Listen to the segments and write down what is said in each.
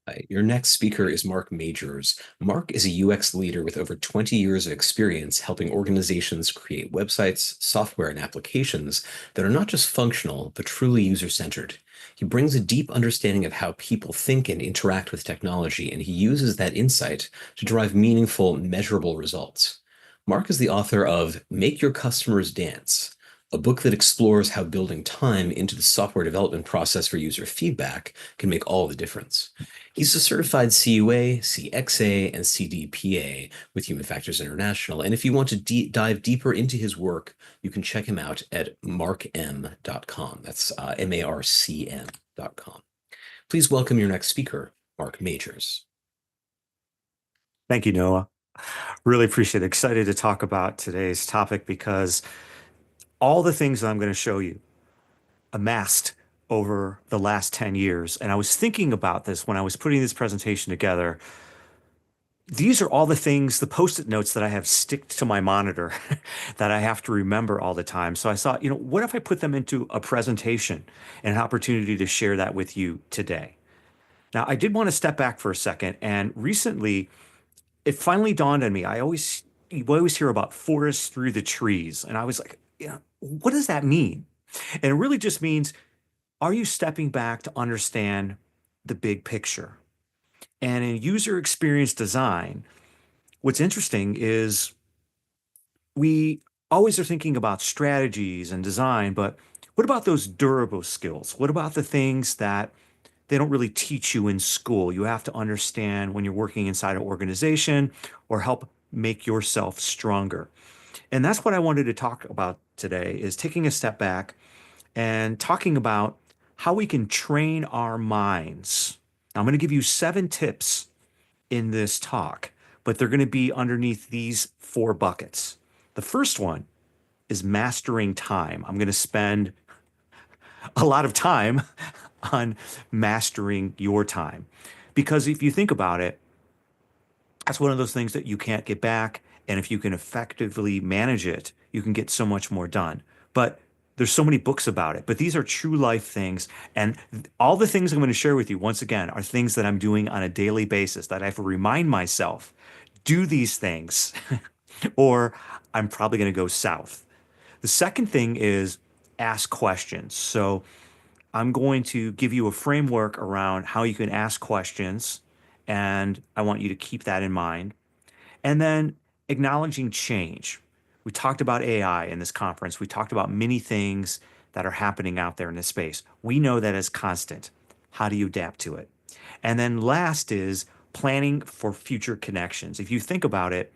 Hi, your next speaker is Marc Majers. Marc is a UX leader with over 20 years of experience helping organizations create websites, software, and applications that are not just functional, but truly user-centered. He brings a deep understanding of how people think and interact with technology, and he uses that insight to drive meaningful, measurable results. Marc is the author of Make Your Customers Dance, a book that explores how building time into the software development process for user feedback can make all the difference. He's a certified CUA, CXA, and CDPA with Human Factors International. And if you want to dive deeper into his work, you can check him out at marcm.com. That's marcm.com. Please welcome your next speaker, Marc Majors. Thank you, Noah. Really appreciate it. Excited to talk about today's topic because all the things that I'm going to show you amassed over the last 10 years. And I was thinking about this when I was putting this presentation together. These are all the things, the post-it notes that I have sticked to my monitor that I have to remember all the time. So I thought, what if I put them into a presentation and an opportunity to share that with you today? Now, I did want to step back for a second. And recently, it finally dawned on me. You always hear about forests through the trees. And I was like, what does that mean? And it really just means, are you stepping back to understand the big picture? And in user experience design, what's interesting is we always are thinking about strategies and design, but what about those durable skills? What about the things that they don't really teach you in school? You have to understand when you're working inside an organization or help make yourself stronger. And that's what I wanted to talk about today is taking a step back and talking about how we can train our minds. Now, I'm going to give you 7 tips in this talk, but they're going to be underneath these 4 buckets. The first one is mastering time. I'm going to spend a lot of time on mastering your time. Because if you think about it, that's one of those things that you can't get back. And if you can effectively manage it, you can get so much more done. But there's so many books about it. But these are true life things. And all the things I'm going to share with you, once again, are things that I'm doing on a daily basis that I have to remind myself, do these things, or I'm probably going to go south. The second thing is ask questions. So I'm going to give you a framework around how you can ask questions, and I want you to keep that in mind. And then acknowledging change. We talked about AI in this conference. We talked about many things that are happening out there in this space. We know that as constant. How do you adapt to it? And then last is planning for future connections. If you think about it,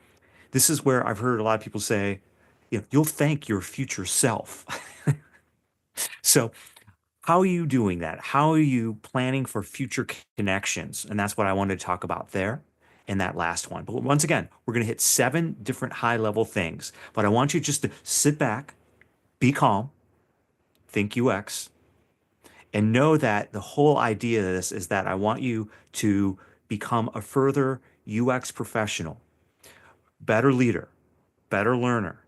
this is where I've heard a lot of people say, you'll thank your future self. So how are you doing that? How are you planning for future connections? And that's what I wanted to talk about there in that last one. But once again, we're going to hit 7 different high level things. But I want you just to sit back, be calm, think UX, and know that the whole idea of this is that I want you to become a further UX professional, better leader, better learner.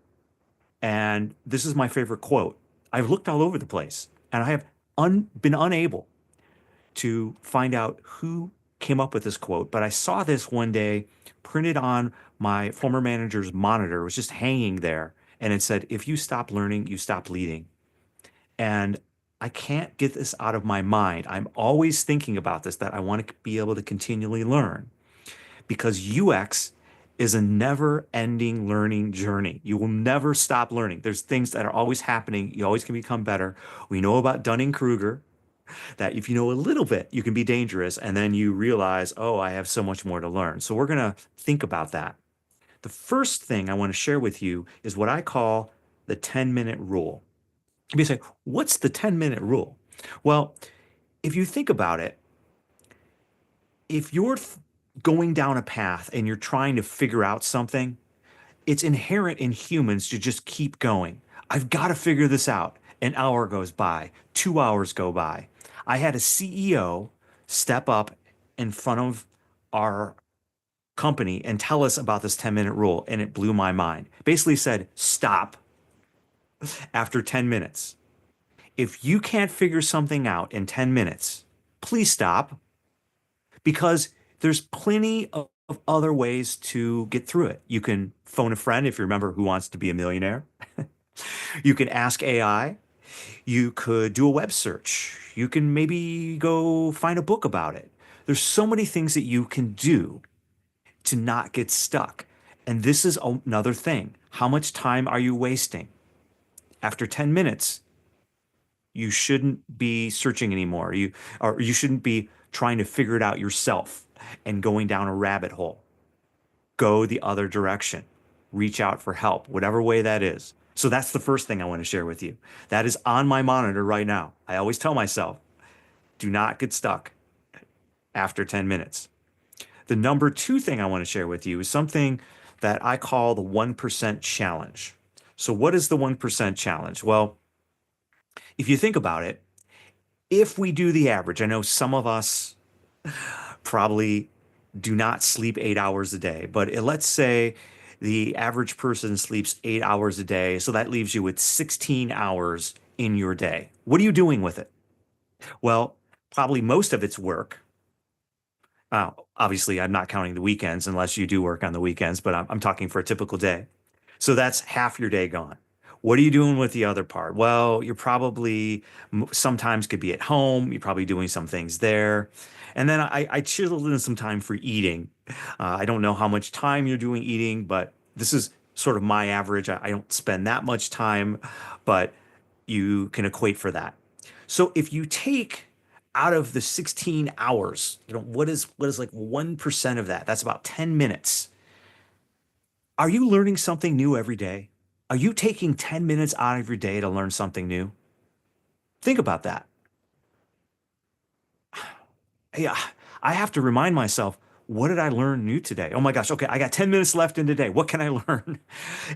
And this is my favorite quote. I've looked all over the place and I have been unable to find out who came up with this quote, but I saw this one day printed on my former manager's monitor. It was just hanging there. And it said, if you stop learning, you stop leading. And I can't get this out of my mind. I'm always thinking about this, that I want to be able to continually learn because UX is a never ending learning journey. You will never stop learning. There's things that are always happening. You always can become better. We know about Dunning-Kruger, that if you know a little bit, you can be dangerous. And then you realize, oh, I have so much more to learn. So we're going to think about that. The first thing I want to share with you is what I call the 10-minute rule. You say, what's the 10-minute rule? Well, if you think about it, if you're going down a path and you're trying to figure out something, it's inherent in humans to just keep going. I've got to figure this out. An hour goes by, 2 hours go by. I had a CEO step up in front of our company and tell us about this 10-minute rule, and it blew my mind. Basically said, stop after 10 minutes. If you can't figure something out in 10 minutes, please stop because there's plenty of other ways to get through it. You can phone a friend if you remember Who Wants to Be a Millionaire. You can ask AI. You could do a web search. You can maybe go find a book about it. There's so many things that you can do to not get stuck. And this is another thing. How much time are you wasting? After 10 minutes, you shouldn't be searching anymore. You shouldn't be trying to figure it out yourself and going down a rabbit hole. Go the other direction. Reach out for help, whatever way that is. So that's the first thing I want to share with you. That is on my monitor right now. I always tell myself, do not get stuck after 10 minutes. The number two thing I want to share with you is something that I call the 1% challenge. So, what is the 1% challenge? Well, if you think about it, if we do the average, I know some of us probably do not sleep 8 hours a day, but let's say the average person sleeps 8 hours a day. So that leaves you with 16 hours in your day. What are you doing with it? Well, probably most of it's work. Obviously, I'm not counting the weekends unless you do work on the weekends, but I'm talking for a typical day. So that's half your day gone. What are you doing with the other part? Well, you're probably sometimes could be at home. You're probably doing some things there. And then I chiseled in some time for eating. I don't know how much time you're doing eating, but this is sort of my average. I don't spend that much time, but you can equate for that. So if you take out of the 16 hours, what is like 1% of that? That's about 10 minutes. Are you learning something new every day? Are you taking 10 minutes out of your day to learn something new? Think about that. Yeah, I have to remind myself, what did I learn new today? Oh my gosh, okay, I got 10 minutes left in today. What can I learn?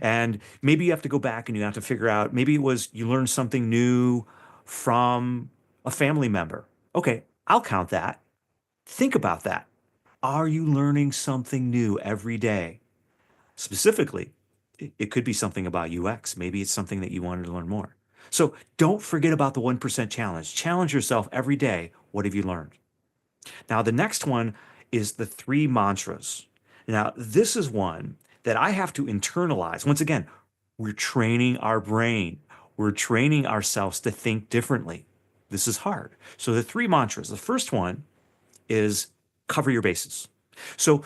And maybe you have to go back and you have to figure out, maybe it was you learned something new from a family member. Okay, I'll count that. Think about that. Are you learning something new every day? Specifically, it could be something about UX. Maybe it's something that you wanted to learn more. So don't forget about the 1% challenge. Challenge yourself every day. What have you learned? Now, the next one is the three mantras. Now, this is one that I have to internalize. Once again, we're training our brain, we're training ourselves to think differently. This is hard. So, the three mantras, the first one is cover your bases. So,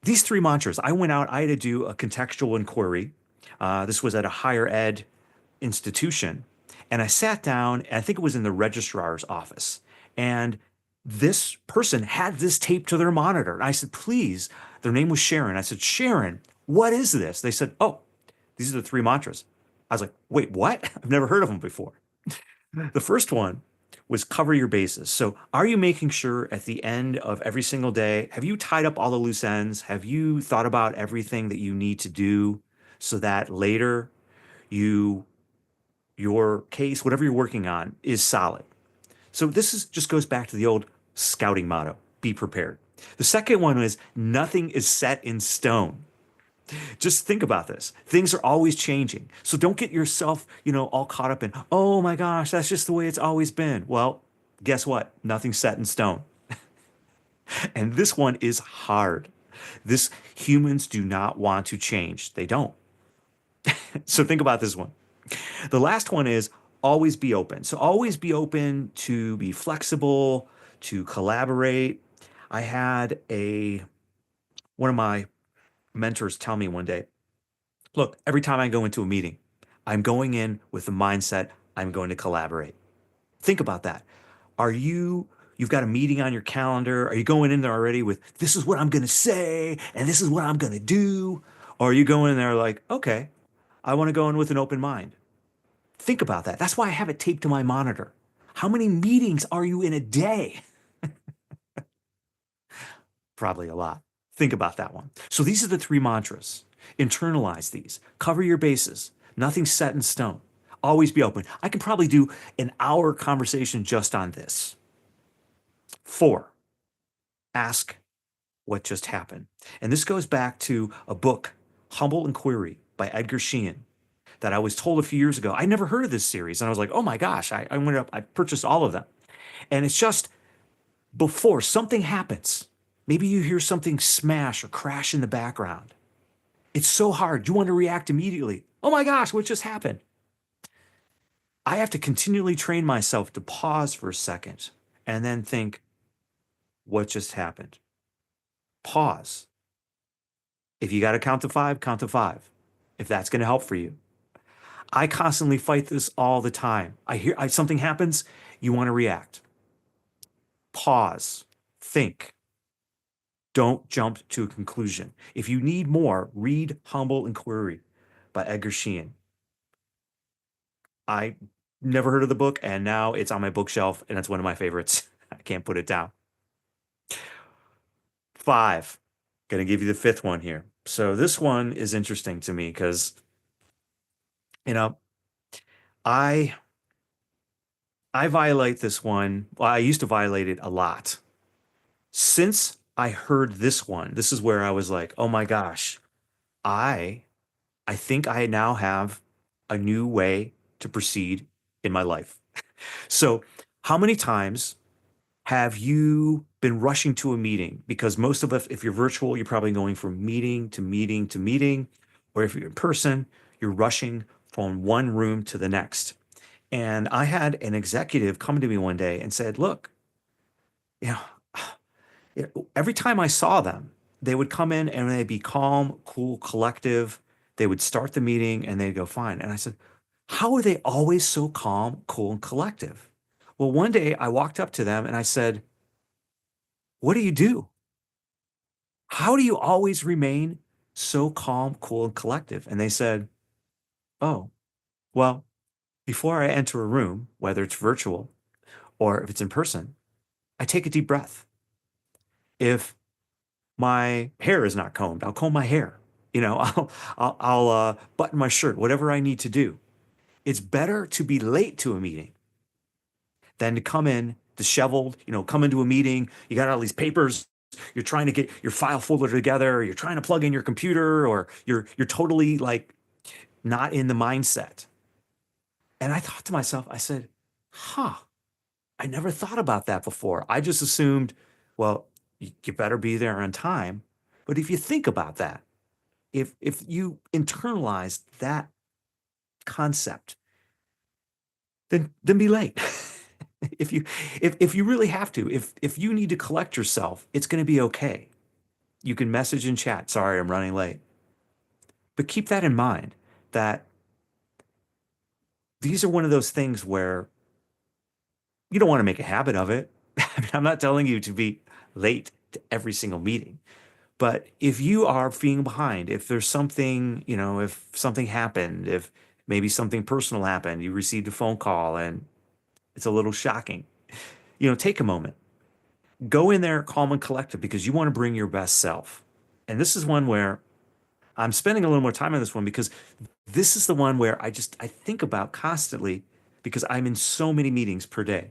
these three mantras, I went out, I had to do a contextual inquiry. This was at a higher ed institution. And I sat down, and I think it was in the registrar's office. And this person had this taped to their monitor. And I said, please, their name was Sharon. I said, Sharon, what is this? They said, oh, these are the three mantras. I was like, wait, what? I've never heard of them before. The first one was cover your bases. So, are you making sure at the end of every single day, have you tied up all the loose ends? Have you thought about everything that you need to do so that later you your case, whatever you're working on, is solid? So this is just goes back to the old scouting motto, be prepared. The second one is nothing is set in stone. Just think about this. Things are always changing. So don't get yourself, all caught up in, oh my gosh, that's just the way it's always been. Well, guess what? Nothing's set in stone. And this one is hard. This humans do not want to change. They don't. So think about this one. The last one is always be open. So always be open to be flexible, to collaborate. I had a one of my mentors tell me one day, look, every time I go into a meeting, I'm going in with the mindset I'm going to collaborate. Think about that. You've got a meeting on your calendar. Are you going in there already with, this is what I'm going to say, and this is what I'm going to do? Or are you going in there like, okay, I want to go in with an open mind? Think about that. That's why I have it taped to my monitor. How many meetings are you in a day? Probably a lot. Think about that one. So these are the three mantras. Internalize these. Cover your bases. Nothing's set in stone. Always be open. I can probably do an hour conversation just on this. 4, ask what just happened. And this goes back to a book, Humble Inquiry by Edgar Sheehan, that I was told a few years ago. I never heard of this series. And I was like, oh my gosh, I went up, I purchased all of them. And it's just before something happens, Maybe you hear something smash or crash in the background. It's so hard. You want to react immediately. Oh my gosh, what just happened? I have to continually train myself to pause for a second and then think, what just happened? Pause. If you got to count to five, count to five. If that's going to help for you. I constantly fight this all the time. Something happens, you want to react. Pause. Think. Don't jump to a conclusion. If you need more, read Humble Inquiry by Edgar Sheehan. I never heard of the book, and now it's on my bookshelf, and it's one of my favorites. I can't put it down. Five. Gonna give you the fifth one here. So this one is interesting to me because, you know, I I violate this one. Well, I used to violate it a lot. Since I heard this one, this is where I was like, oh my gosh, I I think I now have a new way to proceed in my life. So, how many times have you been rushing to a meeting? Because most of us, if you're virtual, you're probably going from meeting to meeting to meeting, or if you're in person, you're rushing from one room to the next. And I had an executive come to me one day and said, look, you know, every time I saw them, they would come in and they'd be calm, cool, collective. They would start the meeting and they'd go fine. And I said, how are they always so calm, cool, and collective? Well, one day I walked up to them and I said, what do you do? How do you always remain so calm, cool, and collective? And they said, oh, well, before I enter a room, whether it's virtual or if it's in person, I take a deep breath. If my hair is not combed, I'll comb my hair. I'll button my shirt, whatever I need to do. It's better to be late to a meeting than to come in disheveled, come into a meeting, you got all these papers, you're trying to get your file folder together, or you're trying to plug in your computer, or you're totally like not in the mindset. And I thought to myself, I said, huh, I never thought about that before. I just assumed, well, you better be there on time. But if you think about that, if you internalize that concept, then be late. If you if you really have to, if you need to collect yourself, it's going to be okay. You can message in chat, sorry, I'm running late. But keep that in mind that these are one of those things where you don't want to make a habit of it. I mean, I'm not telling you to be late to every single meeting. But if you are feeling behind, if there's something, if something happened, if maybe something personal happened, you received a phone call and it's a little shocking, take a moment, go in there calm and collected because you want to bring your best self. And this is one where I'm spending a little more time on this one because this is the one where I think about constantly because I'm in so many meetings per day.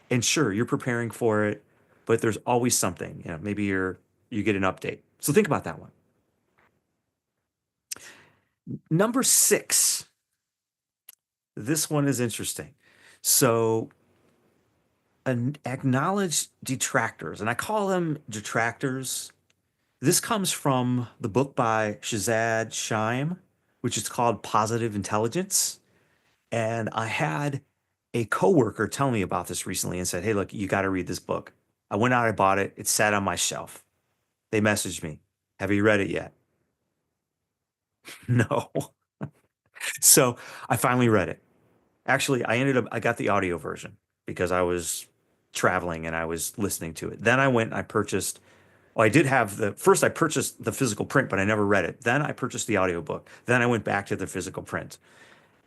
And sure, you're preparing for it, but there's always something, maybe you get an update. So think about that one. Number six, this one is interesting. So acknowledge detractors, and I call them detractors. This comes from the book by Shazad Shaim, which is called Positive Intelligence. And I had a coworker tell me about this recently and said, hey, look, you got to read this book. I went out, I bought it. It sat on my shelf. They messaged me. Have you read it yet? No. So I finally read it. Actually, I got the audio version because I was traveling and I was listening to it. Then I went and I purchased, well, first I purchased the physical print, but I never read it. Then I purchased the audiobook. Then I went back to the physical print.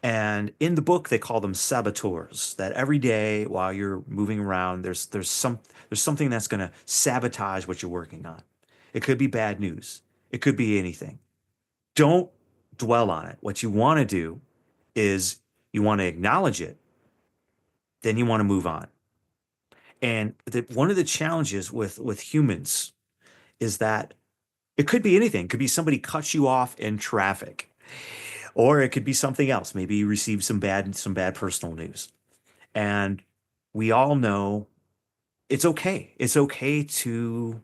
And in the book, they call them saboteurs, that every day while you're moving around, there's something that's going to sabotage what you're working on. It could be bad news. It could be anything. Don't dwell on it. What you want to do is you want to acknowledge it, then you want to move on. And one of the challenges with humans is that it could be anything. It could be somebody cuts you off in traffic, or it could be something else. Maybe you received some bad personal news. And we all know it's okay. It's okay to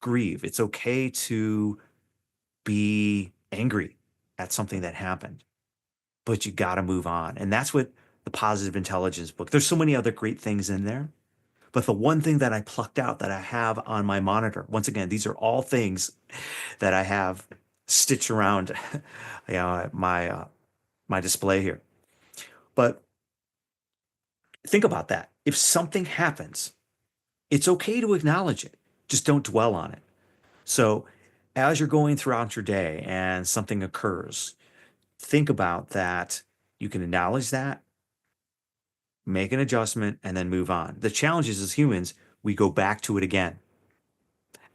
grieve. It's okay to be angry at something that happened, but you got to move on. And that's what the positive intelligence book, there's so many other great things in there. But the one thing that I plucked out that I have on my monitor, once again, these are all things that I have stitched around, my display here. But think about that. If something happens, it's okay to acknowledge it. Just don't dwell on it. So as you're going throughout your day and something occurs, think about that. You can acknowledge that, make an adjustment, and then move on. The challenge is as humans, we go back to it again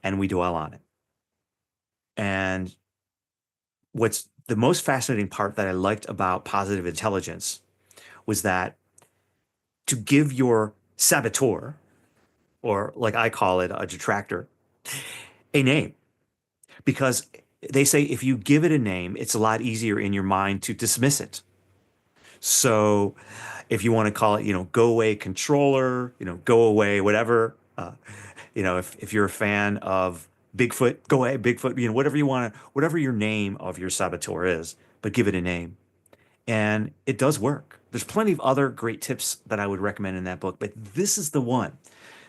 and we dwell on it. And what's the most fascinating part that I liked about positive intelligence was that to give your saboteur, or like I call it, a detractor, a name. Because they say if you give it a name, it's a lot easier in your mind to dismiss it. So if you want to call it, go away controller, go away, whatever, if you're a fan of Bigfoot, go away Bigfoot, whatever you want to, whatever your name of your saboteur is, but give it a name. And it does work. There's plenty of other great tips that I would recommend in that book, but this is the one.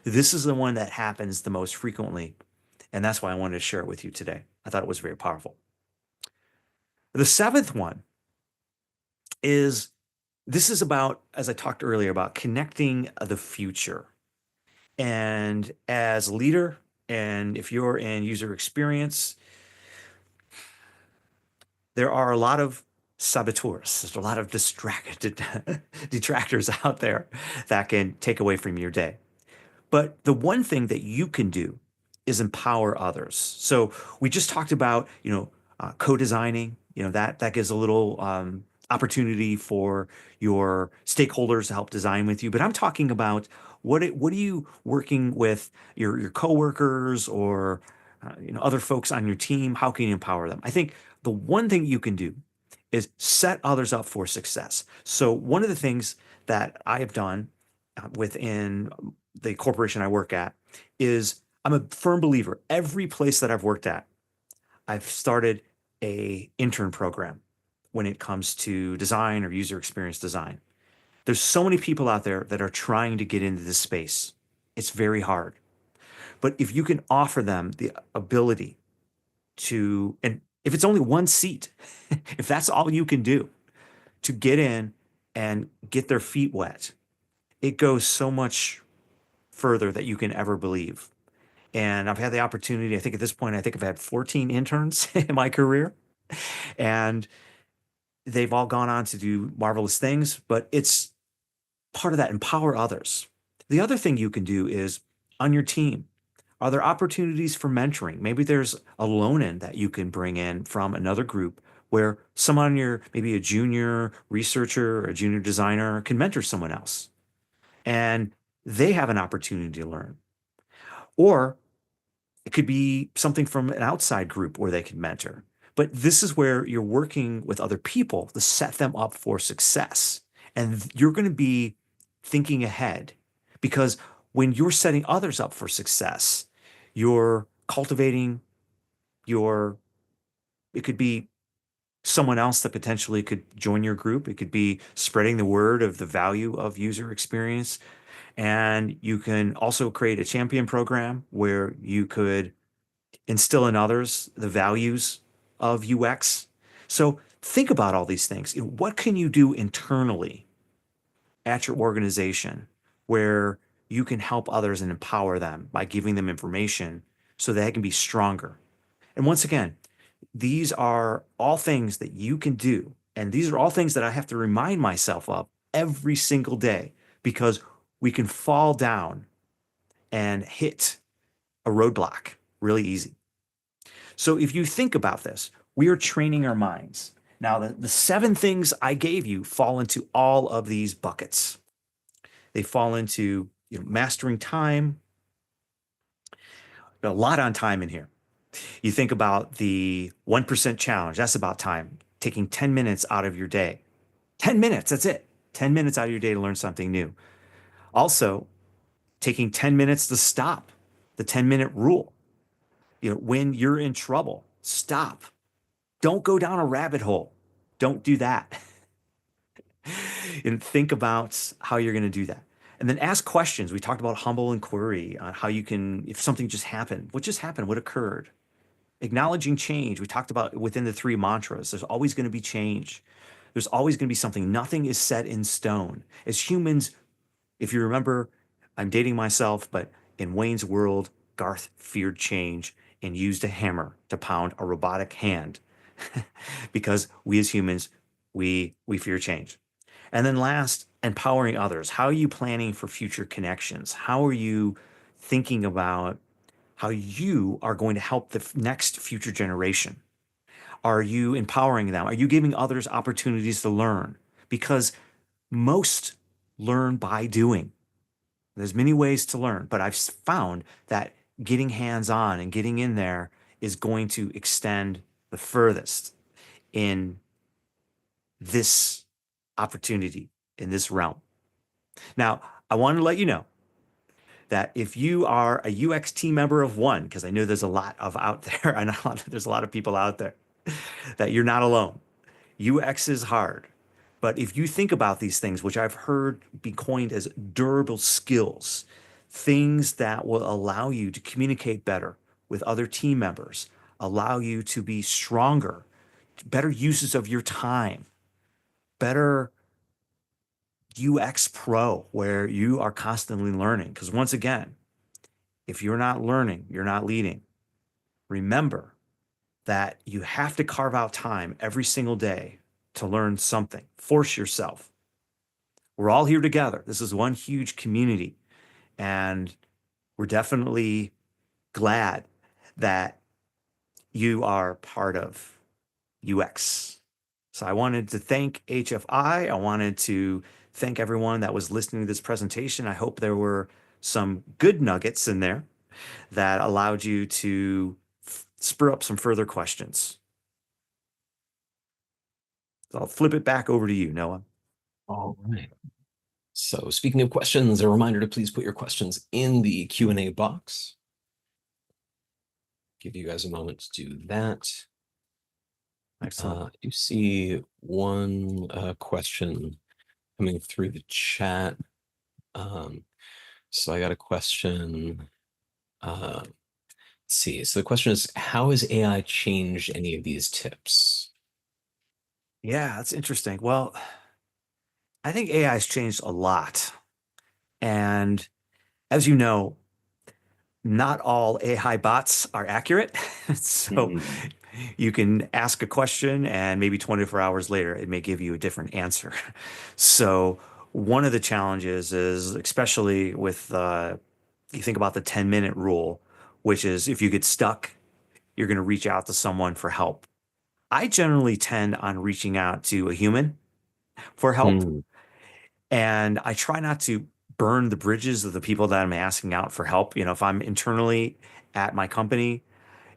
This is the one that happens the most frequently. And that's why I wanted to share it with you today. I thought it was very powerful. The seventh one is this is about, as I talked earlier, about connecting the future. And as a leader, and if you're in user experience, there are a lot of saboteurs. There's a lot of detractors out there that can take away from your day. But the one thing that you can do is empower others. So we just talked about, co-designing, that gives a little opportunity for your stakeholders to help design with you. But I'm talking about what are you working with your coworkers or other folks on your team? How can you empower them? I think the one thing you can do is set others up for success. So one of the things that I have done within the corporation I work at is I'm a firm believer. Every place that I've worked at, I've started a intern program when it comes to design or user experience design. There's so many people out there that are trying to get into this space. It's very hard. But if you can offer them the ability to, and if it's only one seat, if that's all you can do to get in and get their feet wet, it goes so much further that you can ever believe. And I've had the opportunity, I think at this point, I think I've had 14 interns in my career, and they've all gone on to do marvelous things, but it's part of that, empower others. The other thing you can do is on your team, are there opportunities for mentoring? Maybe there's a loan-in that you can bring in from another group where someone on your, maybe a junior researcher or a junior designer can mentor someone else. And they have an opportunity to learn. Or it could be something from an outside group where they can mentor. But this is where you're working with other people to set them up for success. And you're going to be thinking ahead because when you're setting others up for success, you're cultivating it could be someone else that potentially could join your group. It could be spreading the word of the value of user experience. And you can also create a champion program where you could instill in others the values of UX. So think about all these things. What can you do internally at your organization where you can help others and empower them by giving them information so they can be stronger? And once again, these are all things that you can do. And these are all things that I have to remind myself of every single day because we can fall down and hit a roadblock really easy. So if you think about this, we are training our minds. Now, the seven things I gave you fall into all of these buckets. They fall into mastering time, a lot on time in here. You think about the 1% challenge. That's about time. Taking 10 minutes out of your day. 10 minutes, that's it. 10 minutes out of your day to learn something new. Also, taking 10 minutes to stop, the 10-minute rule. When you're in trouble, stop. Don't go down a rabbit hole. Don't do that. And think about how you're going to do that. And then ask questions. We talked about humble inquiry on how you can, if something just happened, what just happened? What occurred? Acknowledging change. We talked about within the three mantras. There's always going to be change. There's always going to be something. Nothing is set in stone. As humans, if you remember, I'm dating myself, but in Wayne's World, Garth feared change and used a hammer to pound a robotic hand because we as humans, we fear change. And then last, empowering others. How are you planning for future connections? How are you thinking about how you are going to help the next future generation? Are you empowering them? Are you giving others opportunities to learn? Because most learn by doing. There's many ways to learn, but I've found that getting hands-on and getting in there is going to extend the furthest in this opportunity, in this realm. Now, I want to let you know that if you are a UX team member of one, because I know there's a lot of out there, I know there's a lot of people out there, that you're not alone. UX is hard. But if you think about these things, which I've heard be coined as durable skills, things that will allow you to communicate better with other team members, allow you to be stronger, better uses of your time, better UX pro, where you are constantly learning. Because once again, if you're not learning, you're not leading. Remember that you have to carve out time every single day to learn something. Force yourself. We're all here together. This is one huge community. And we're definitely glad that you are part of UX. So I wanted to thank HFI. I wanted to thank everyone that was listening to this presentation. I hope there were some good nuggets in there that allowed you to spur up some further questions. So I'll flip it back over to you, Noah. All right. So speaking of questions, a reminder to please put your questions in the Q&A box. Give you guys a moment to do that. Excellent. I do see one question coming through the chat. So I got a question. Let's see. So the question is, how has AI changed any of these tips? Yeah, that's interesting. Well, I think AI has changed a lot. And as you know, not all AI bots are accurate. So Hmm. you can ask a question and maybe 24 hours later, it may give you a different answer. So one of the challenges is, especially with, you think about the 10-minute rule, which is if you get stuck, you're going to reach out to someone for help. I generally tend on reaching out to a human for help. Hmm. And I try not to burn the bridges of the people that I'm asking out for help. If I'm internally at my company,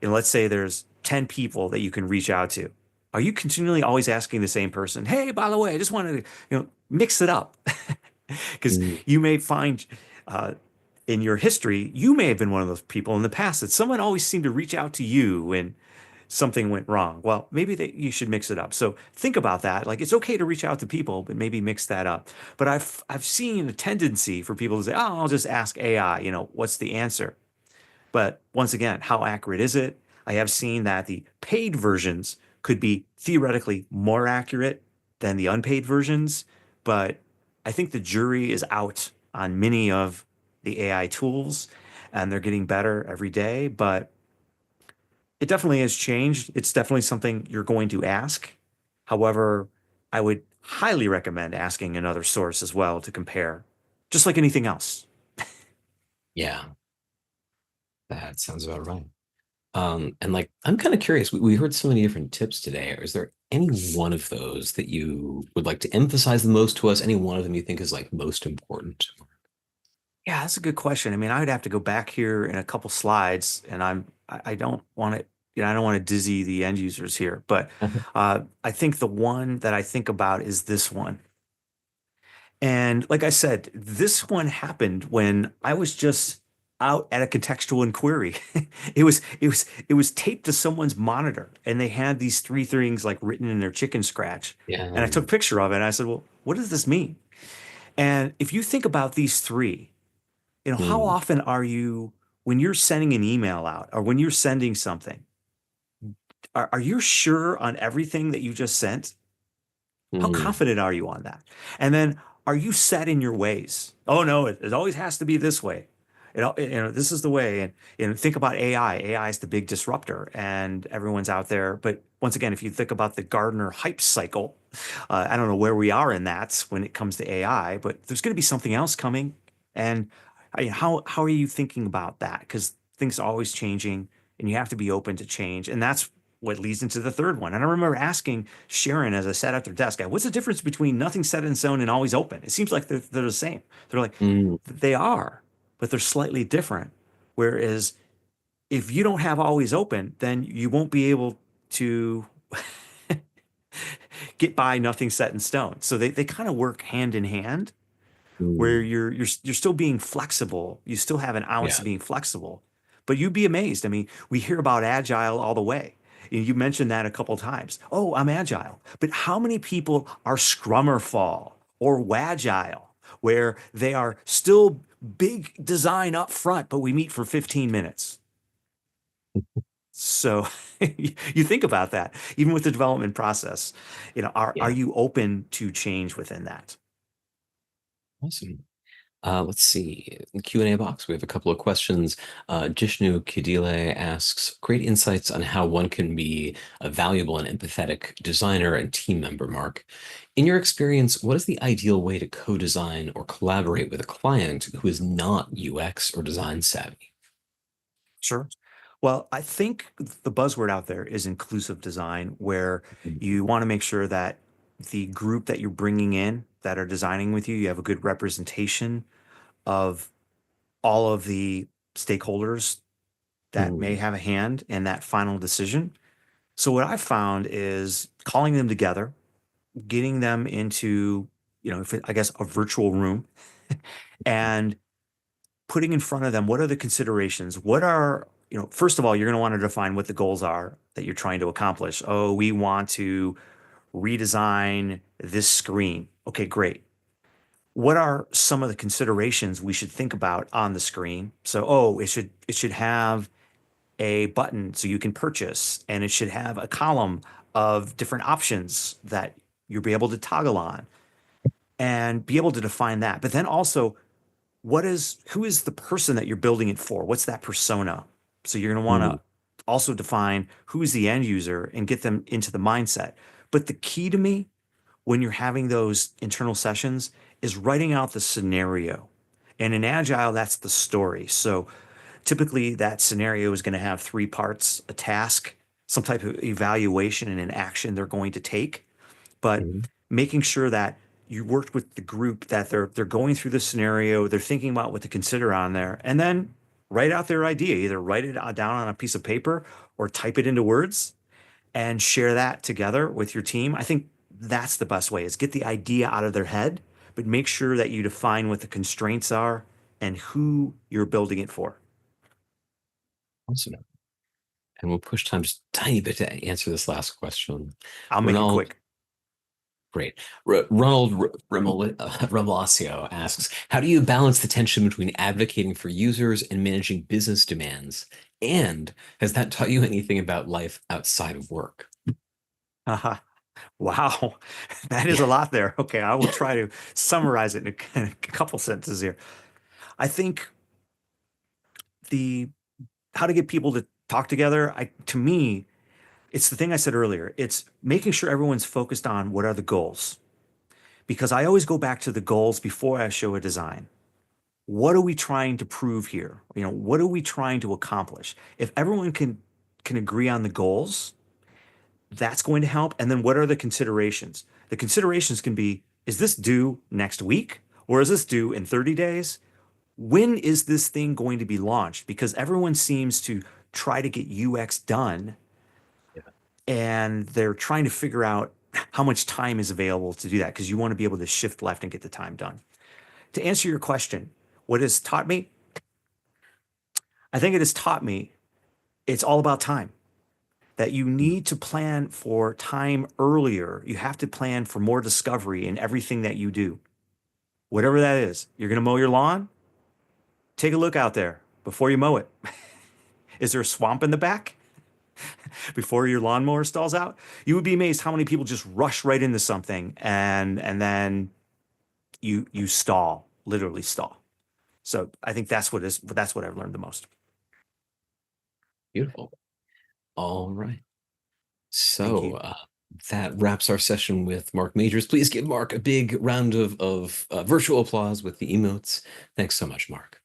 let's say there's 10 people that you can reach out to. Are you continually always asking the same person, hey, by the way, I just wanted to, mix it up? Because Hmm. you may find in your history, you may have been one of those people in the past that someone always seemed to reach out to you when something went wrong. Well, maybe you should mix it up. So think about that. Like it's okay to reach out to people, but maybe mix that up. But I've seen a tendency for people to say, "Oh, I'll just ask AI, what's the answer?" But once again, how accurate is it? I have seen that the paid versions could be theoretically more accurate than the unpaid versions, but I think the jury is out on many of the AI tools and they're getting better every day. But it definitely has changed. It's definitely something you're going to ask. However, I would highly recommend asking another source as well to compare, just like anything else. Yeah, that sounds about right. And like, I'm kind of curious. We heard so many different tips today. Is there any one of those that you would like to emphasize the most to us? Any one of them you think is like most important? Yeah, that's a good question. I mean, I would have to go back here in a couple slides, and I don't want to, I don't want to dizzy the end users here, but I think the one that I think about is this one. And like I said, this one happened when I was just out at a contextual inquiry. It was taped to someone's monitor, and they had these three things like written in their chicken scratch. Yeah. And I took a picture of it, and I said, "Well, what does this mean?" And if you think about these three, how Mm, often are you when you're sending an email out or when you're sending something, are you sure on everything that you just sent? How mm, confident are you on that? And then are you set in your ways? Oh no, it always has to be this way. This is the way. And think about AI. AI is the big disruptor, and everyone's out there. But once again, if you think about the Gartner hype cycle, I don't know where we are in that when it comes to AI, but there's going to be something else coming. And how are you thinking about that? Because things are always changing, and you have to be open to change. And that's what leads into the third one. And I remember asking Sharon as I sat at their desk, what's the difference between nothing set in stone and always open? It seems like they're the same. They're like, mm, they are, but they're slightly different. Whereas if you don't have always open, then you won't be able to get by nothing set in stone. So they kind of work hand in hand where mm. you're still being flexible. You still have an ounce Yeah. of being flexible, but you'd be amazed. I mean, we hear about agile all the way. You mentioned that a couple times. Oh, I'm agile. But how many people are scrum or fall or wagile, where they are still big design up front, but we meet for 15 minutes? So you think about that, even with the development process, are Yeah. you open to change within that? Awesome. Let's see. In the Q&A box, we have a couple of questions. Jishnu Kidile asks, great insights on how one can be a valuable and empathetic designer and team member, Mark. In your experience, what is the ideal way to co-design or collaborate with a client who is not UX or design savvy? Sure. Well, I think the buzzword out there is inclusive design, where you want to make sure that the group that you're bringing in that are designing with you, you have a good representation of all of the stakeholders that may Mm, have a hand in that final decision. So what I've found is calling them together, getting them into, if I guess a virtual room, and putting in front of them what are the considerations? What are, first of all, you're going to want to define what the goals are that you're trying to accomplish. Oh, we want to redesign this screen. Okay, great. What are some of the considerations we should think about on the screen? So, oh, it should have a button so you can purchase, and it should have a column of different options that you'll be able to toggle on and be able to define that. But then also, who is the person that you're building it for? What's that persona? So you're going to want mm, to also define who is the end user and get them into the mindset. But the key to me when you're having those internal sessions is writing out the scenario. And in Agile, that's the story. So typically that scenario is going to have three parts: a task, some type of evaluation, and an action they're going to take. But mm. making sure that you worked with the group, that they're going through the scenario, they're thinking about what to consider on there, and then write out their idea. Either write it down on a piece of paper or type it into words and share that together with your team. I think that's the best way, is get the idea out of their head, but make sure that you define what the constraints are and who you're building it for. Awesome. And we'll push time just a tiny bit to answer this last question. I'll make it Ronald, quick. great. Ronald Remelasio asks, how do you balance the tension between advocating for users and managing business demands? And has that taught you anything about life outside of work? Haha. Wow, that is Yeah. a lot there. Okay, I will try to summarize it in a couple sentences here. I think the how to get people to talk together, to me, it's the thing I said earlier. It's making sure everyone's focused on what are the goals. Because I always go back to the goals before I show a design. What are we trying to prove here? What are we trying to accomplish? If everyone can agree on the goals, that's going to help. And then what are the considerations? The considerations can be, is this due next week? Or is this due in 30 days? When is this thing going to be launched? Because everyone seems to try to get UX done, and they're trying to figure out how much time is available to do that, because you want to be able to shift left and get the time done. To answer your question, what has taught me? I think it has taught me it's all about time, that you need to plan for time earlier. You have to plan for more discovery in everything that you do. Whatever that is, you're going to mow your lawn, take a look out there before you mow it. Is there a swamp in the back before your lawnmower stalls out? You would be amazed how many people just rush right into something and then you stall, literally stall. So I think that's what I've learned the most. Beautiful. All right. Thank So you. that wraps our session with Marc Majors. Please give Marc a big round of virtual applause with the emotes. Thanks so much, Marc.